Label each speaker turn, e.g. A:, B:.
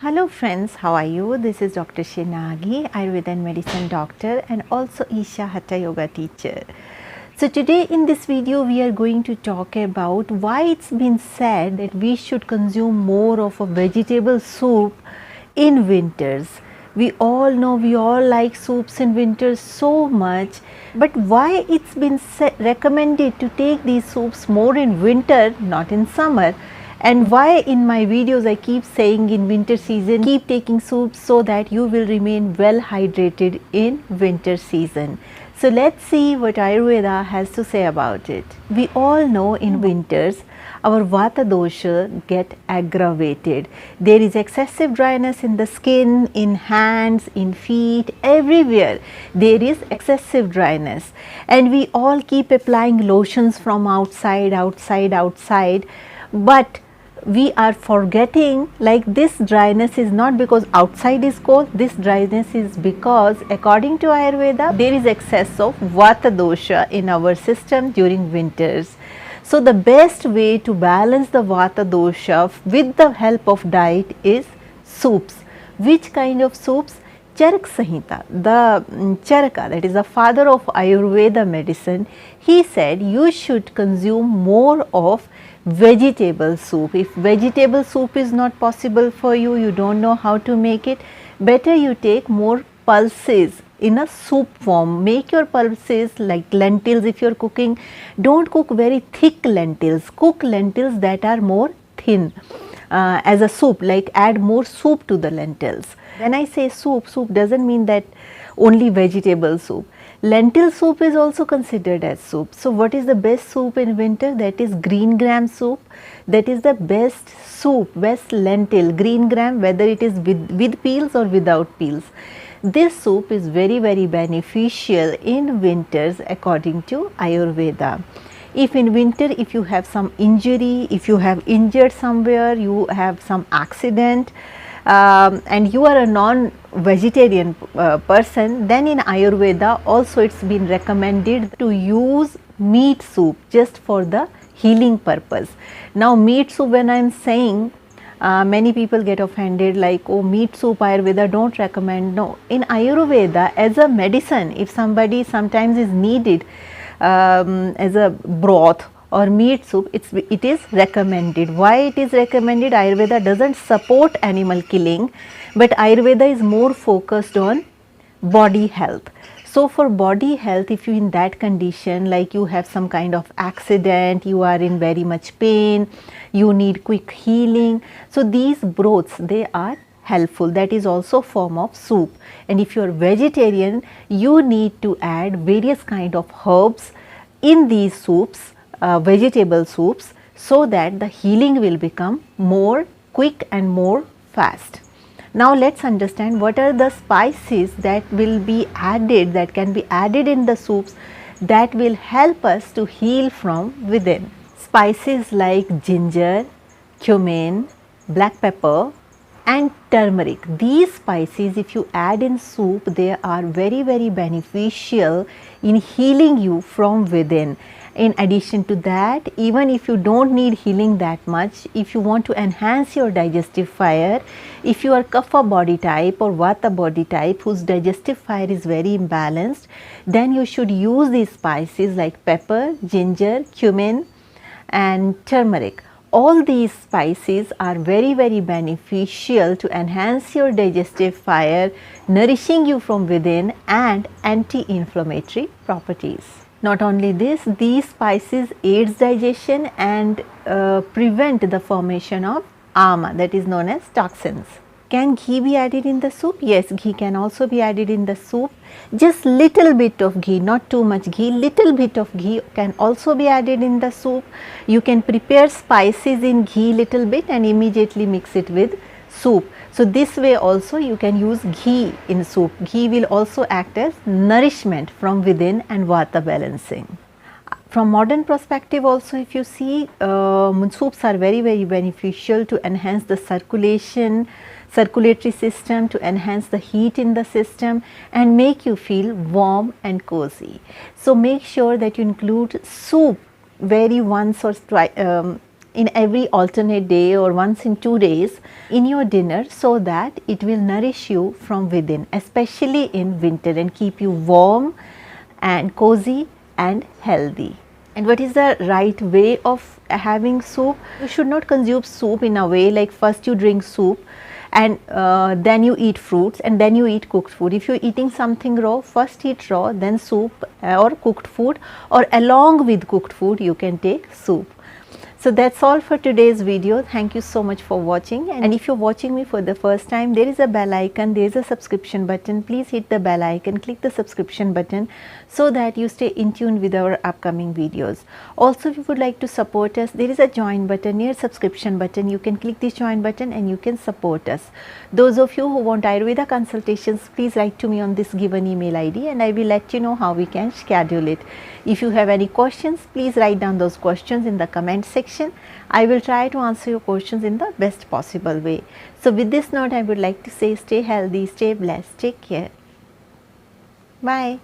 A: Hello friends, how are you? This is Dr. Shinagi, Ayurveda and Medicine doctor and also Isha Hatha Yoga teacher. So today in this video we are going to talk about why it's been said that we should consume more of a vegetable soup in winters. We all know we all like soups in winters so much, but why it's been recommended to take these soups more in winter, not in summer? And why in my videos I keep saying in winter season keep taking soups so that you will remain well hydrated in winter season. So let's see what Ayurveda has to say about it. We all know in winters our Vata dosha get aggravated. There is excessive dryness in the skin, in hands, in feet, everywhere. There is excessive dryness and we all keep applying lotions from outside. But we are forgetting like this dryness is not because outside is cold, this dryness is because according to Ayurveda there is excess of Vata dosha in our system during winters. So the best way to balance the Vata dosha with the help of diet is soups. Which kind of soups? Charak Samhita, the Charaka, that is the father of Ayurveda medicine, he said you should consume more of vegetable soup. If vegetable soup is not possible for you, you don't know how to make it, better you take more pulses in a soup form. Make your pulses like lentils if you are cooking. Don't cook very thick lentils, cook lentils that are more thin as a soup, like add more soup to the lentils. When I say soup, soup doesn't mean that only vegetable soup. Lentil soup is also considered as soup. So what is the best soup in winter? That is green gram soup. That is the best soup, best lentil, green gram, whether it is with peels or without peels. This soup is very beneficial in winters according to Ayurveda. If in winter, if you have some injury, if you have injured somewhere, you have some accident, and you are a non-vegetarian person, then in Ayurveda also it's been recommended to use meat soup just for the healing purpose. Now meat soup, when I am saying, many people get offended like, oh, meat soup Ayurveda don't recommend. No, in Ayurveda as a medicine, if somebody sometimes is needed as a broth or meat soup, it is recommended. Why it is recommended? Ayurveda doesn't support animal killing, but Ayurveda is more focused on body health. So for body health, if you in that condition, like you have some kind of accident, you are in very much pain, you need quick healing, so these broths, they are helpful. That is also form of soup. And if you are vegetarian, you need to add various kind of herbs in these soups, vegetable soups, so that the healing will become more quick and more fast. Now let's understand what are the spices that will be added, that can be added in the soups that will help us to heal from within. Spices like ginger, cumin, black pepper and turmeric. These spices, if you add in soup, they are very beneficial in healing you from within. In addition to that, even if you don't need healing that much, if you want to enhance your digestive fire, if you are Kapha body type or Vata body type whose digestive fire is very imbalanced, then you should use these spices like pepper, ginger, cumin and turmeric. All these spices are very beneficial to enhance your digestive fire, nourishing you from within and anti-inflammatory properties. Not only this, these spices aids digestion and prevent the formation of ama, that is known as toxins. Can ghee be added in the soup? Yes, ghee can also be added in the soup. Just little bit of ghee, not too much ghee, little bit of ghee can also be added in the soup. You can prepare spices in ghee little bit and immediately mix it with soup. So this way also you can use ghee in soup. Ghee will also act as nourishment from within and Vata balancing. From modern perspective also, if you see, soups are very beneficial to enhance the circulatory system, to enhance the heat in the system and make you feel warm and cozy. So make sure that you include soup very once or twice in every alternate day or once in 2 days in your dinner, so that it will nourish you from within, especially in winter, and keep you warm and cozy and healthy. And what is the right way of having soup? You should not consume soup in a way like first you drink soup and then you eat fruits and then you eat cooked food. If you are eating something raw, first eat raw, then soup or cooked food, or along with cooked food you can take soup. So that's all for today's video. Thank you so much for watching, and if you're watching me for the first time, there is a bell icon, there is a subscription button. Please hit the bell icon, click the subscription button so that you stay in tune with our upcoming videos. Also, if you would like to support us, there is a join button near subscription button. You can click this join button and you can support us. Those of you who want Ayurveda consultations, please write to me on this given email ID and I will let you know how we can schedule it. If you have any questions, please write down those questions in the comment section. I will try to answer your questions in the best possible way. So with this note, I would like to say stay healthy, stay blessed, take care. Bye.